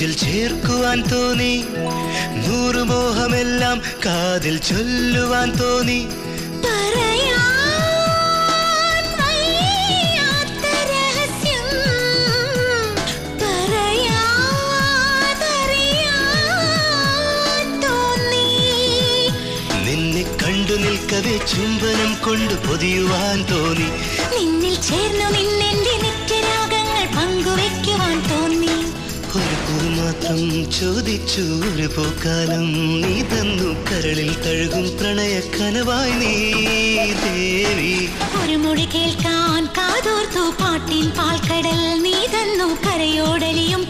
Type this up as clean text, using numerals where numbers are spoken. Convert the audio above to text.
നെഞ്ചിൽ ചേർക്കുവാൻ തോന്നി, നൂറു മോഹമെല്ലാം കാതിൽ ചൊല്ലുവാൻ തോന്നി. നിന്നെ കണ്ടു നിൽക്കവേ ചുംബനം കൊണ്ട് പൊതിയുവാൻ തോന്നി, നിന്നിൽ ചേർന്നു നിന്നെന്റെ നിത്യരാഗങ്ങൾ പങ്കുവെക്കുവാൻ തോന്നി. ഒരു കുറി മാത്രം ചോദിച്ചു ഒരു പൂക്കാലം നീ തന്നു, കരളിൽ തഴുകും പ്രണയ കനവായി നീ ദേവി. ഒരു മൊഴി കേൾക്കാൻ കാതോർത്തു പാട്ടിൻ പാൽക്കടൽ നീ തന്നു, കരയോടലിയും